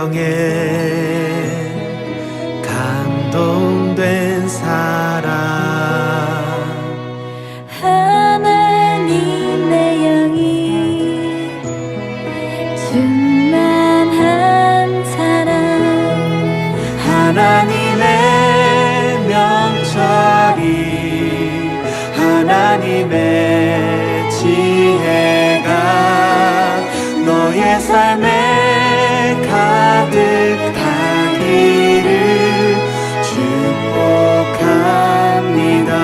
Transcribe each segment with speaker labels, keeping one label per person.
Speaker 1: 명예 감동된 사랑
Speaker 2: 하나님의 영이 충만한 사랑
Speaker 1: 하나님의 명철이 하나님의 지혜가 너의 삶에 가득하기를 축복합니다.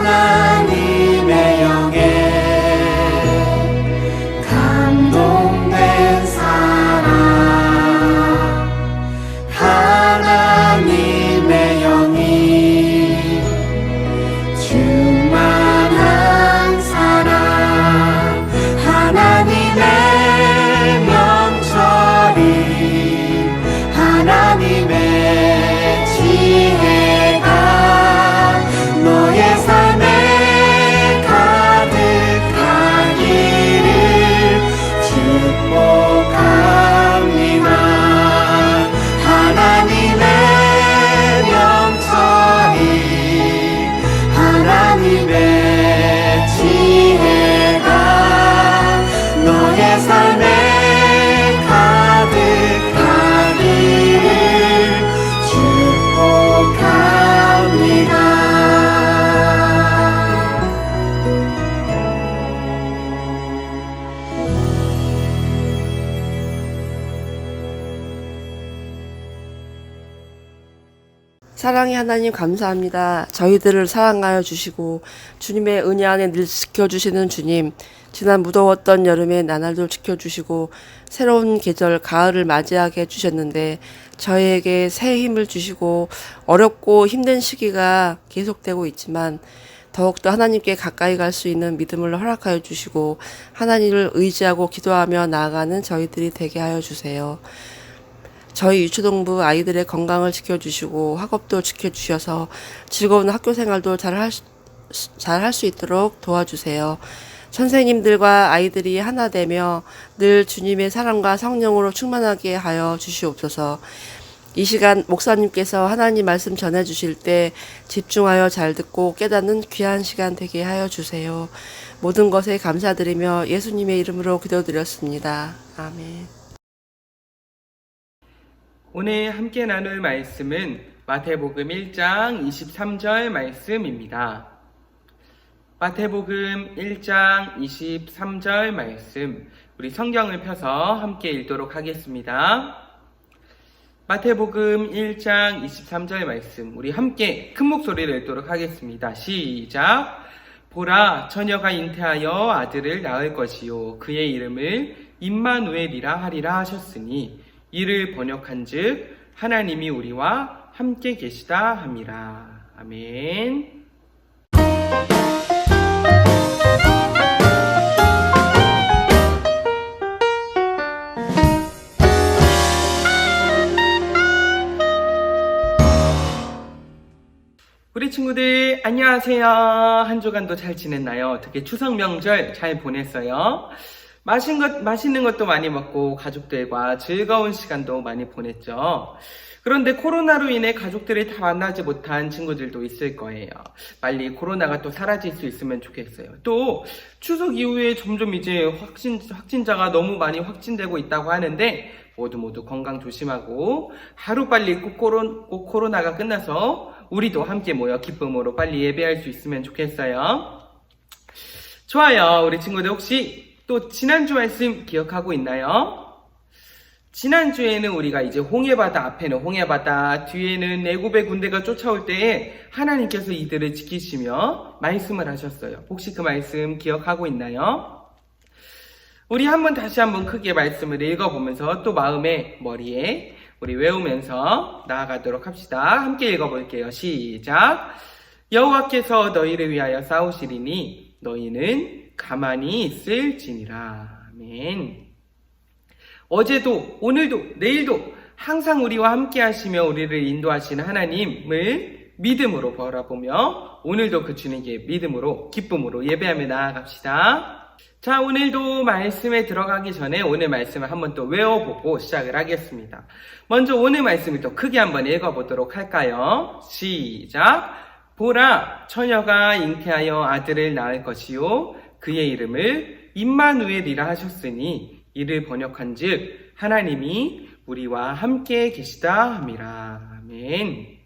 Speaker 1: 하나님의 영에 감동된 사랑 하나님의 영이 충만한 사랑 하나님의 명철이 하나님의 지혜가 너의 삶에 가득하기를 축복합니다. 하나님의 명철이 하나님의 지혜가 너의 삶에 가득하기를 축복합니다.
Speaker 3: 사랑의 하나님 감사합니다. 저희들을 사랑하여 주시고 주님의 은혜 안에 늘 지켜주시는 주님, 지난 무더웠던 여름에 나날도 지켜주시고 새로운 계절 가을을 맞이하게 해주셨는데 저희에게 새 힘을 주시고 어렵고 힘든 시기가 계속되고 있지만 더욱더 하나님께 가까이 갈 수 있는 믿음을 허락하여 주시고 하나님을 의지하고 기도하며 나아가는 저희들이 되게 하여 주세요. 저희 유초동부 아이들의 건강을 지켜주시고 학업도 지켜주셔서 즐거운 학교 생활도 잘 할 수 있도록 도와주세요. 선생님들과 아이들이 하나 되며 늘 주님의 사랑과 성령으로 충만하게 하여 주시옵소서. 이 시간 목사님께서 하나님 말씀 전해주실 때 집중하여 잘 듣고 깨닫는 귀한 시간 되게 하여 주세요. 모든 것에 감사드리며 예수님의 이름으로 기도드렸습니다. 아멘.
Speaker 4: 오늘 함께 나눌 말씀은 마태복음 1장 23절 말씀입니다. 마태복음 1장 23절 말씀, 우리 성경을 펴서 함께 읽도록 하겠습니다. 마태복음 1장 23절 말씀, 우리 함께 큰 목소리로 읽도록 하겠습니다. 시작! 보라, 처녀가 잉태하여 아들을 낳을 것이요 그의 이름을 임마누엘이라 하리라 하셨으니 이를 번역한즉 하나님이 우리와 함께 계시다 함이라. 아멘. 우리 친구들 안녕하세요. 한 주간도 잘 지냈나요? 어떻게 추석 명절 잘 보냈어요? 맛있는 것도 많이 먹고 가족들과 즐거운 시간도 많이 보냈죠. 그런데 코로나로 인해 가족들이 다 만나지 못한 친구들도 있을 거예요. 빨리 코로나가 또 사라질 수 있으면 좋겠어요. 또 추석 이후에 점점 이제 확진자가 너무 많이 확진되고 있다고 하는데 모두 건강 조심하고 하루빨리 꼭 코로나가 끝나서 우리도 함께 모여 기쁨으로 빨리 예배할 수 있으면 좋겠어요. 좋아요. 우리 친구들 혹시 또 지난주 말씀 기억하고 있나요? 지난주에는 우리가 이제 홍해바다, 앞에는 홍해바다, 뒤에는 애굽의 군대가 쫓아올 때에 하나님께서 이들을 지키시며 말씀을 하셨어요. 혹시 그 말씀 기억하고 있나요? 우리 다시 한번 크게 말씀을 읽어보면서 또 마음에, 머리에 우리 외우면서 나아가도록 합시다. 함께 읽어볼게요. 시작! 여호와께서 너희를 위하여 싸우시리니 너희는 가만히 있을지니라. 아멘. 어제도 오늘도 내일도 항상 우리와 함께 하시며 우리를 인도하시는 하나님을 믿음으로 바라보며 오늘도 그 주님께 믿음으로 기쁨으로 예배하며 나아갑시다. 자, 오늘도 말씀에 들어가기 전에 오늘 말씀을 한번 또 외워보고 시작을 하겠습니다. 먼저 오늘 말씀을 또 크게 한번 읽어보도록 할까요? 시작! 보라, 처녀가 잉태하여 아들을 낳을 것이요 그의 이름을 임마누엘이라 하셨으니 이를 번역한즉 하나님이 우리와 함께 계시다 함이라. 아멘.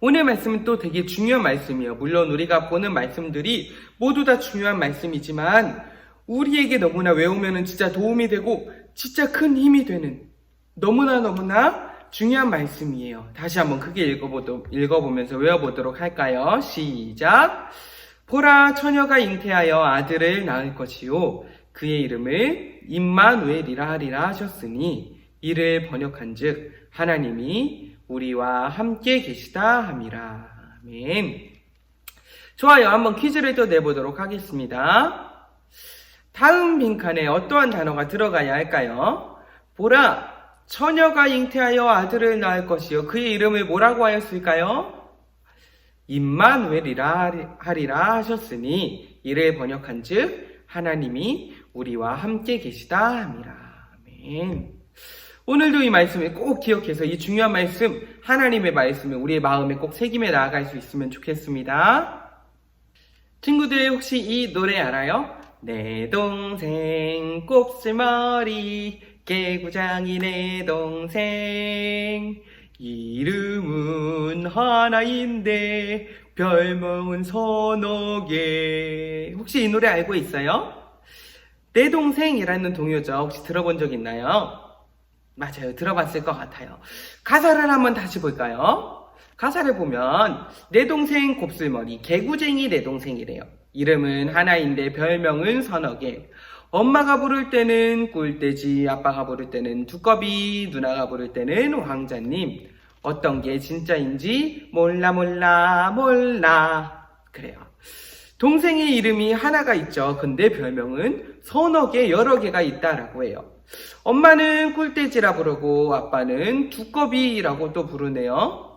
Speaker 4: 오늘 말씀은 또 되게 중요한 말씀이에요. 물론 우리가 보는 말씀들이 모두 다 중요한 말씀이지만 우리에게 너무나 외우면 진짜 도움이 되고 진짜 큰 힘이 되는 너무나 중요한 말씀이에요. 다시 한번 크게 읽어보면서 외워보도록 할까요? 시작! 보라, 처녀가 잉태하여 아들을 낳을 것이요 그의 이름을 임마누엘이라 하리라 하셨으니 이를 번역한즉 하나님이 우리와 함께 계시다 함이라. 아멘. 좋아요. 한번 퀴즈를 또 내보도록 하겠습니다. 다음 빈칸에 어떠한 단어가 들어가야 할까요? 보라, 처녀가 잉태하여 아들을 낳을 것이요 그의 이름을 뭐라고 하였을까요? 임마누엘이라 하리라 하셨으니 이를 번역한즉 하나님이 우리와 함께 계시다 함이라. 아멘. 오늘도 이 말씀을 꼭 기억해서 이 중요한 말씀, 하나님의 말씀을 우리의 마음에 꼭 새김에 나아갈 수 있으면 좋겠습니다. 친구들 혹시 이 노래 알아요? 내 동생 곱슬머리 개구장이 내 동생 이름은 하나인데 별명은 서너 개. 혹시 이 노래 알고 있어요? 내 동생이라는 동요죠. 혹시 들어본 적 있나요? 맞아요. 들어봤을 것 같아요. 가사를 한번 다시 볼까요? 가사를 보면 내 동생 곱슬머리 개구쟁이 내 동생이래요. 이름은 하나인데 별명은 서너 개. 엄마가 부를 때는 꿀돼지, 아빠가 부를 때는 두꺼비, 누나가 부를 때는 왕자님. 어떤 게 진짜인지 몰라. 그래요. 동생의 이름이 하나가 있죠. 근데 별명은 서너 개, 여러 개가 있다라고 해요. 엄마는 꿀돼지라 부르고 아빠는 두꺼비라고 또 부르네요.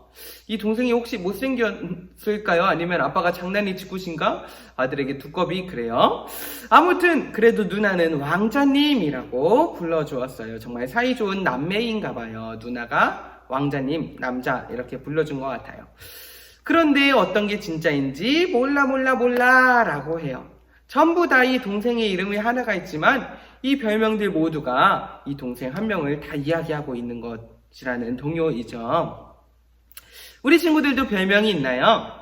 Speaker 4: 이 동생이 혹시 못생겼을까요? 아니면 아빠가 장난이 짓궂은가? 아들에게 두꺼비 그래요. 아무튼 그래도 누나는 왕자님이라고 불러주었어요. 정말 사이좋은 남매인가 봐요. 누나가 왕자님, 남자 이렇게 불러준 것 같아요. 그런데 어떤 게 진짜인지 몰라 라고 해요. 전부 다 이 동생의 이름이 하나가 있지만 이 별명들 모두가 이 동생 한 명을 다 이야기하고 있는 것이라는 동요이죠. 우리 친구들도 별명이 있나요?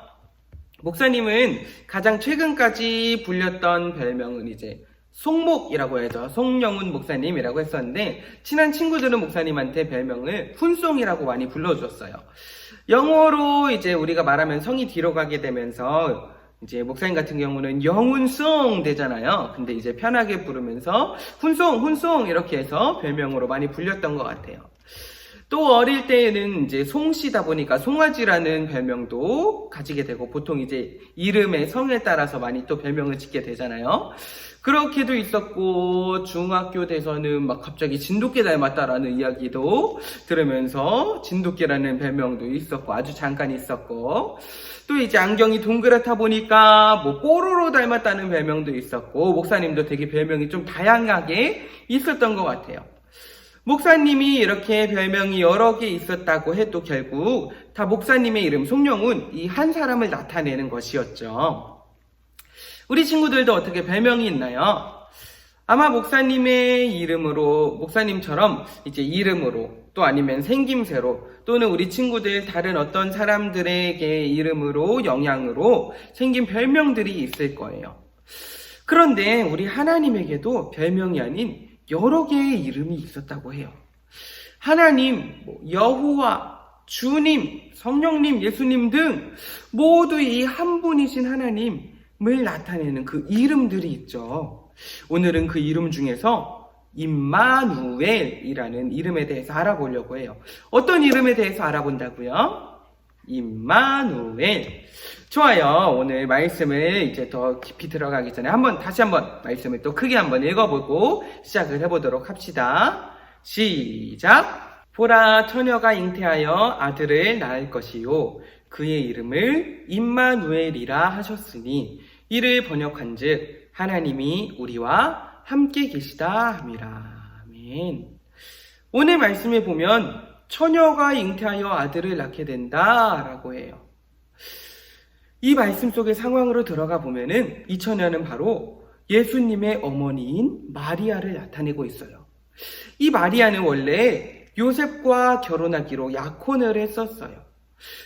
Speaker 4: 목사님은 가장 최근까지 불렸던 별명은 이제 송목이라고 해서 송영훈 목사님이라고 했었는데 친한 친구들은 목사님한테 별명을 훈송이라고 많이 불러줬어요. 영어로 이제 우리가 말하면 성이 뒤로 가게 되면서 이제 목사님 같은 경우는 영훈송 되잖아요. 근데 이제 편하게 부르면서 훈송 이렇게 해서 별명으로 많이 불렸던 것 같아요. 또 어릴 때에는 이제 송씨다 보니까 송아지라는 별명도 가지게 되고 보통 이제 이름의 성에 따라서 많이 또 별명을 짓게 되잖아요. 그렇게도 있었고 중학교 돼서는 막 갑자기 진돗개 닮았다라는 이야기도 들으면서 진돗개라는 별명도 있었고 아주 잠깐 있었고 또 이제 안경이 동그랗다 보니까 뭐 뽀로로 닮았다는 별명도 있었고 목사님도 되게 별명이 좀 다양하게 있었던 것 같아요. 목사님이 이렇게 별명이 여러 개 있었다고 해도 결국 다 목사님의 이름 송영훈 이 한 사람을 나타내는 것이었죠. 우리 친구들도 어떻게 별명이 있나요? 아마 목사님의 이름으로 목사님처럼 이제 이름으로 또 아니면 생김새로 또는 우리 친구들 다른 어떤 사람들에게 이름으로 영향으로 생긴 별명들이 있을 거예요. 그런데 우리 하나님에게도 별명이 아닌 여러 개의 이름이 있었다고 해요. 하나님, 여호와, 주님, 성령님, 예수님 등 모두 이 한 분이신 하나님을 나타내는 그 이름들이 있죠. 오늘은 그 이름 중에서 임마누엘이라는 이름에 대해서 알아보려고 해요. 어떤 이름에 대해서 알아본다고요? 임마누엘. 좋아요. 오늘 말씀을 이제 더 깊이 들어가기 전에 다시 한번 말씀을 또 크게 한번 읽어보고 시작을 해보도록 합시다. 시작! 보라, 처녀가 잉태하여 아들을 낳을 것이요 그의 이름을 임마누엘이라 하셨으니 이를 번역한즉 하나님이 우리와 함께 계시다 함이라. 아멘. 오늘 말씀에 보면 처녀가 잉태하여 아들을 낳게 된다라고 해요. 이 말씀 속의 상황으로 들어가 보면은 이 처녀는 바로 예수님의 어머니인 마리아를 나타내고 있어요. 이 마리아는 원래 요셉과 결혼하기로 약혼을 했었어요.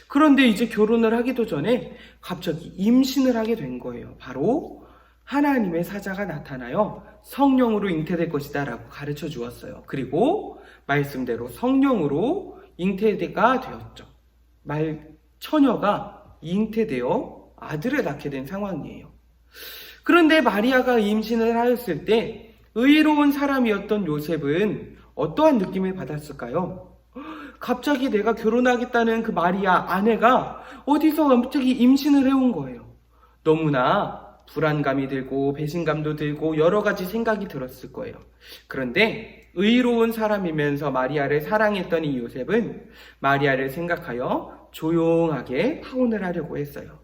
Speaker 4: 그런데 이제 결혼을 하기도 전에 갑자기 임신을 하게 된 거예요. 바로 하나님의 사자가 나타나요. 성령으로 잉태될 것이다 라고 가르쳐 주었어요. 그리고 말씀대로 성령으로 잉태가 되었죠. 처녀가 잉태되어 아들을 낳게 된 상황이에요. 그런데 마리아가 임신을 하였을 때 의로운 사람이었던 요셉은 어떠한 느낌을 받았을까요? 갑자기 내가 결혼하겠다는 그 마리아 아내가 어디서 갑자기 임신을 해온 거예요. 너무나 불안감이 들고 배신감도 들고 여러 가지 생각이 들었을 거예요. 그런데 의로운 사람이면서 마리아를 사랑했던 이 요셉은 마리아를 생각하여 조용하게 파혼을 하려고 했어요.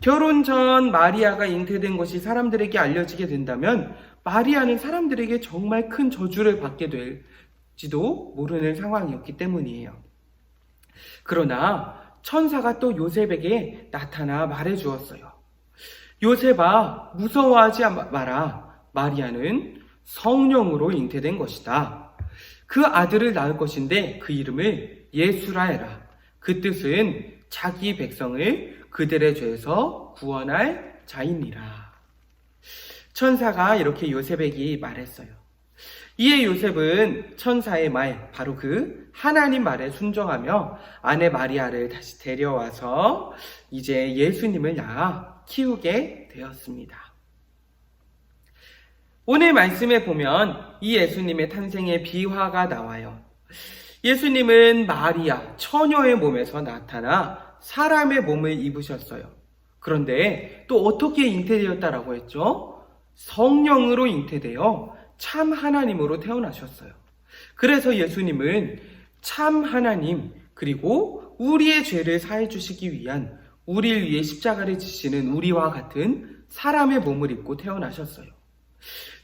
Speaker 4: 결혼 전 마리아가 잉태된 것이 사람들에게 알려지게 된다면 마리아는 사람들에게 정말 큰 저주를 받게 될지도 모르는 상황이었기 때문이에요. 그러나 천사가 또 요셉에게 나타나 말해주었어요. 요셉아, 무서워하지 마라. 마리아는 성령으로 잉태된 것이다. 그 아들을 낳을 것인데 그 이름을 예수라 해라. 그 뜻은 자기 백성을 그들의 죄에서 구원할 자이니라. 천사가 이렇게 요셉에게 말했어요. 이에 요셉은 천사의 말, 바로 그 하나님 말에 순종하며 아내 마리아를 다시 데려와서 이제 예수님을 낳아 키우게 되었습니다. 오늘 말씀에 보면 이 예수님의 탄생의 비화가 나와요. 예수님은 마리아, 처녀의 몸에서 나타나 사람의 몸을 입으셨어요. 그런데 또 어떻게 잉태되었다라고 했죠? 성령으로 잉태되어 참 하나님으로 태어나셨어요. 그래서 예수님은 참 하나님, 그리고 우리의 죄를 사해 주시기 위한 우리를 위해 십자가를 지시는 우리와 같은 사람의 몸을 입고 태어나셨어요.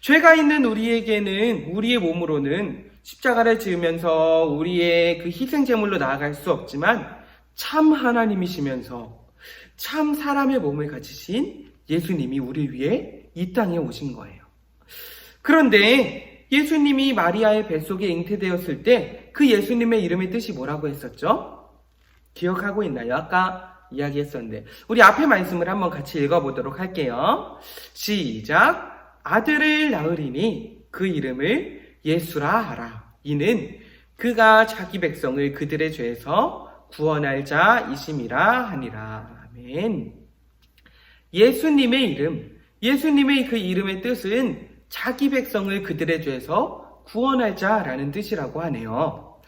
Speaker 4: 죄가 있는 우리에게는 우리의 몸으로는 십자가를 지으면서 우리의 그 희생제물로 나아갈 수 없지만 참 하나님이시면서 참 사람의 몸을 가지신 예수님이 우리 위해 이 땅에 오신 거예요. 그런데 예수님이 마리아의 뱃속에 잉태되었을 때 그 예수님의 이름의 뜻이 뭐라고 했었죠? 기억하고 있나요? 아까 이야기했었는데 우리 앞에 말씀을 한번 같이 읽어보도록 할게요. 시작! 아들을 낳으리니 그 이름을 예수라 하라. 이는 그가 자기 백성을 그들의 죄에서 구원할 자이심이라 하니라. 아멘. 예수님의 이름, 예수님의 그 이름의 뜻은 자기 백성을 그들의 죄에서 구원할 자라는 뜻이라고 하네요.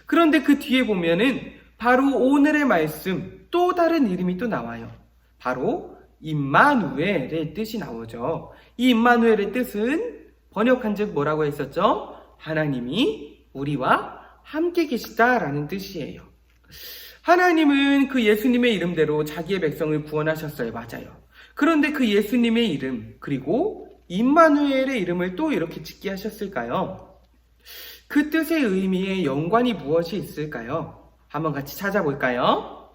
Speaker 4: 그런데 그 뒤에 보면은 바로 오늘의 말씀 또 다른 이름이 또 나와요. 바로 임마누엘의 뜻이 나오죠. 이 임마누엘의 뜻은 번역한즉 뭐라고 했었죠? 하나님이 우리와 함께 계시다라는 뜻이에요. 하나님은 그 예수님의 이름대로 자기의 백성을 구원하셨어요. 맞아요. 그런데 그 예수님의 이름 그리고 임마누엘의 이름을 또 이렇게 짓게 하셨을까요? 그 뜻의 의미에 연관이 무엇이 있을까요? 한번 같이 찾아볼까요?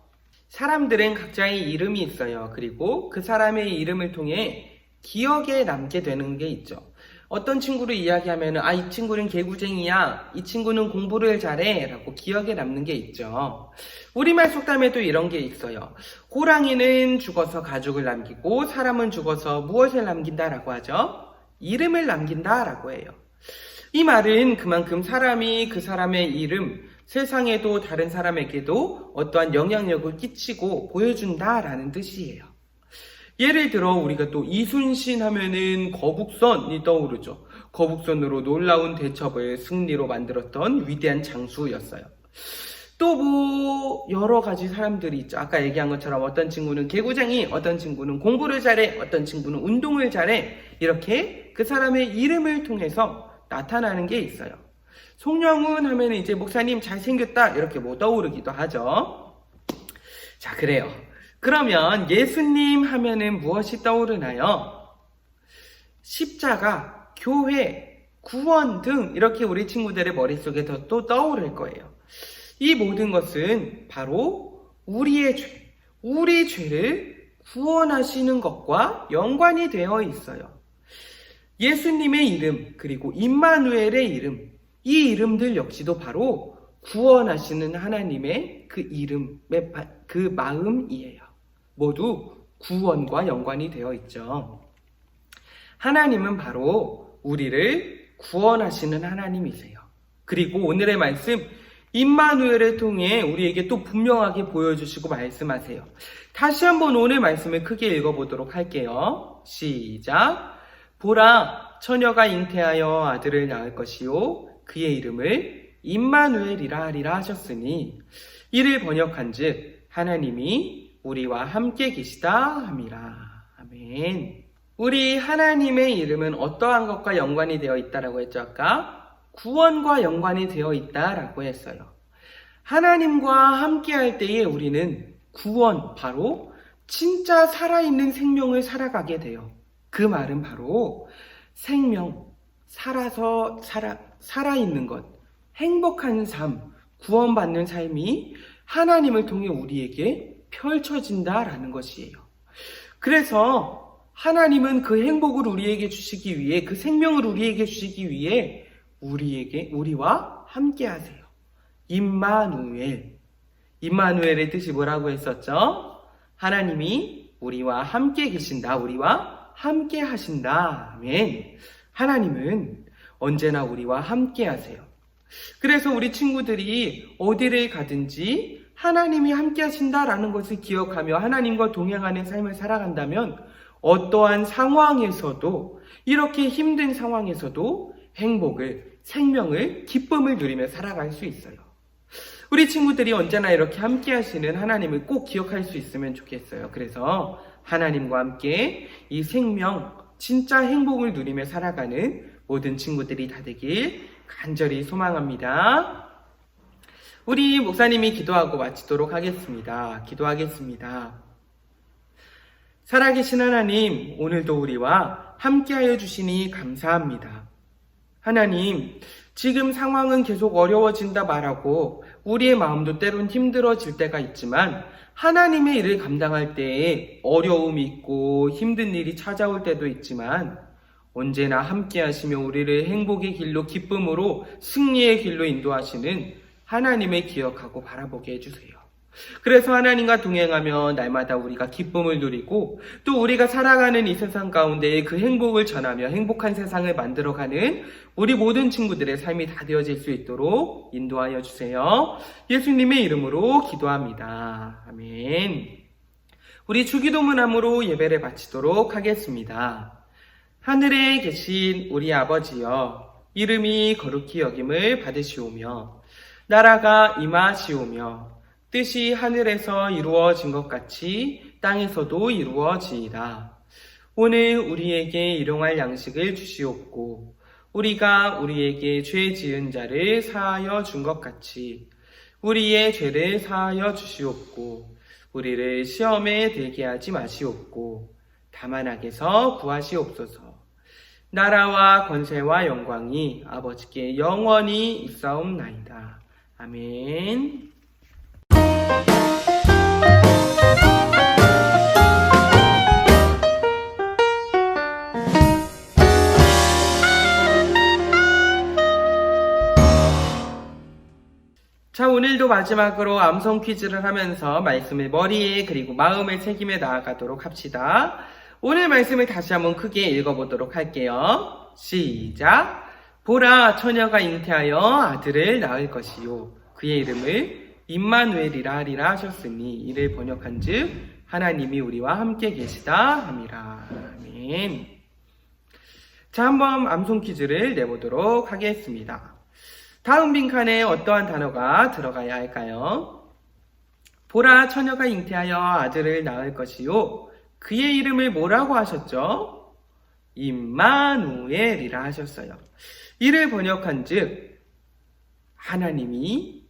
Speaker 4: 사람들은 각자의 이름이 있어요. 그리고 그 사람의 이름을 통해 기억에 남게 되는 게 있죠. 어떤 친구를 이야기하면 이 친구는 개구쟁이야, 이 친구는 공부를 잘해 라고 기억에 남는 게 있죠. 우리말 속담에도 이런 게 있어요. 호랑이는 죽어서 가죽을 남기고 사람은 죽어서 무엇을 남긴다 라고 하죠? 이름을 남긴다 라고 해요. 이 말은 그만큼 사람이 그 사람의 이름, 세상에도 다른 사람에게도 어떠한 영향력을 끼치고 보여준다라는 뜻이에요. 예를 들어 우리가 또 이순신 하면은 거북선이 떠오르죠. 거북선으로 놀라운 대첩을 승리로 만들었던 위대한 장수였어요. 또 뭐 여러 가지 사람들이 있죠. 아까 얘기한 것처럼 어떤 친구는 개구쟁이, 어떤 친구는 공부를 잘해, 어떤 친구는 운동을 잘해. 이렇게 그 사람의 이름을 통해서 나타나는 게 있어요. 송영훈 하면 이제 목사님 잘생겼다 이렇게 뭐 떠오르기도 하죠. 자, 그래요. 그러면 예수님 하면은 무엇이 떠오르나요? 십자가, 교회, 구원 등 이렇게 우리 친구들의 머릿속에 또 떠오를 거예요. 이 모든 것은 바로 우리의 죄, 우리 죄를 구원하시는 것과 연관이 되어 있어요. 예수님의 이름, 그리고 임마누엘의 이름, 이 이름들 역시도 바로 구원하시는 하나님의 그 이름의 그 마음이에요. 모두 구원과 연관이 되어 있죠. 하나님은 바로 우리를 구원하시는 하나님이세요. 그리고 오늘의 말씀 임마누엘을 통해 우리에게 또 분명하게 보여주시고 말씀하세요. 다시 한번 오늘 말씀을 크게 읽어보도록 할게요. 시작. 보라, 처녀가 잉태하여 아들을 낳을 것이요 그의 이름을 임마누엘이라 하리라 하셨으니 이를 번역한즉 하나님이 우리와 함께 계시다 함이라. 아멘. 우리 하나님의 이름은 어떠한 것과 연관이 되어 있다라고 했죠? 아까 구원과 연관이 되어 있다라고 했어요. 하나님과 함께 할 때에 우리는 구원, 바로 진짜 살아있는 생명을 살아가게 돼요. 그 말은 바로 생명, 살아있는 것, 행복한 삶, 구원받는 삶이 하나님을 통해 우리에게 펼쳐진다라는 것이에요. 그래서 하나님은 그 행복을 우리에게 주시기 위해, 그 생명을 우리에게 주시기 위해 우리와 함께 하세요. 임마누엘의 뜻이 뭐라고 했었죠? 하나님이 우리와 함께 계신다, 우리와 함께 하신다. 아멘. 하나님은 언제나 우리와 함께 하세요. 그래서 우리 친구들이 어디를 가든지 하나님이 함께 하신다라는 것을 기억하며 하나님과 동행하는 삶을 살아간다면 어떠한 상황에서도, 이렇게 힘든 상황에서도 행복을, 생명을, 기쁨을 누리며 살아갈 수 있어요. 우리 친구들이 언제나 이렇게 함께 하시는 하나님을 꼭 기억할 수 있으면 좋겠어요. 그래서 하나님과 함께 이 생명, 진짜 행복을 누리며 살아가는 모든 친구들이 다 되길 간절히 소망합니다. 우리 목사님이 기도하고 마치도록 하겠습니다. 기도하겠습니다. 살아계신 하나님, 오늘도 우리와 함께하여 주시니 감사합니다. 하나님, 지금 상황은 계속 어려워진다 말하고 우리의 마음도 때론 힘들어질 때가 있지만 하나님의 일을 감당할 때에 어려움이 있고 힘든 일이 찾아올 때도 있지만 언제나 함께 하시며 우리를 행복의 길로, 기쁨으로, 승리의 길로 인도하시는 하나님을 기억하고 바라보게 해주세요. 그래서 하나님과 동행하며 날마다 우리가 기쁨을 누리고 또 우리가 살아가는 이 세상 가운데 그 행복을 전하며 행복한 세상을 만들어가는 우리 모든 친구들의 삶이 다 되어질 수 있도록 인도하여 주세요. 예수님의 이름으로 기도합니다. 아멘. 우리 주기도문함으로 예배를 마치도록 하겠습니다. 하늘에 계신 우리 아버지여, 이름이 거룩히 여김을 받으시오며 나라가 임하시오며 뜻이 하늘에서 이루어진 것 같이 땅에서도 이루어지이다. 오늘 우리에게 일용할 양식을 주시옵고 우리가 우리에게 죄 지은 자를 사하여 준 것 같이 우리의 죄를 사하여 주시옵고 우리를 시험에 들게 하지 마시옵고 다만 악에서 구하시옵소서. 나라와 권세와 영광이 아버지께 영원히 있사옵나이다. 아멘. 자, 오늘도 마지막으로 암송 퀴즈를 하면서 말씀을 머리에 그리고 마음에 새김에 나아가도록 합시다. 오늘 말씀을 다시 한번 크게 읽어보도록 할게요. 시작. 보라, 처녀가 잉태하여 아들을 낳을 것이요 그의 이름을 임마누엘이라 하리라 하셨으니 이를 번역한즉 하나님이 우리와 함께 계시다 함이라. 아멘. 자, 한번 암송 퀴즈를 내보도록 하겠습니다. 다음 빈칸에 어떠한 단어가 들어가야 할까요? 보라, 처녀가 잉태하여 아들을 낳을 것이요 그의 이름을 뭐라고 하셨죠? 임마누엘이라 하셨어요. 이를 번역한즉 하나님이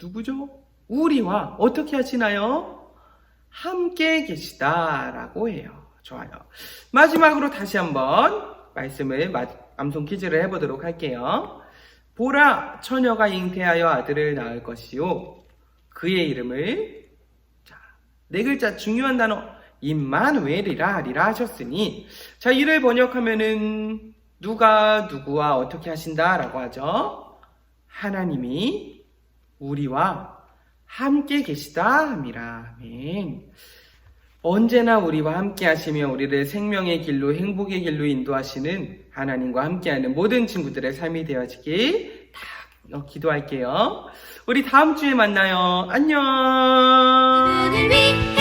Speaker 4: 누구죠? 우리와 어떻게 하시나요? 함께 계시다라고 해요. 좋아요. 마지막으로 다시 한번 말씀을 암송 퀴즈를 해보도록 할게요. 보라, 처녀가 잉태하여 아들을 낳을 것이요. 그의 이름을 네 글자 중요한 단어 임마누엘이라 하리라 하셨으니, 자, 이를 번역하면은 누가 누구와 어떻게 하신다라고 하죠? 하나님이 우리와 함께 계시다 함이라. 아멘. 언제나 우리와 함께 하시며 우리를 생명의 길로 행복의 길로 인도하시는 하나님과 함께하는 모든 친구들의 삶이 되어지길 기도할게요. 우리 다음 주에 만나요. 안녕.
Speaker 2: 하늘 위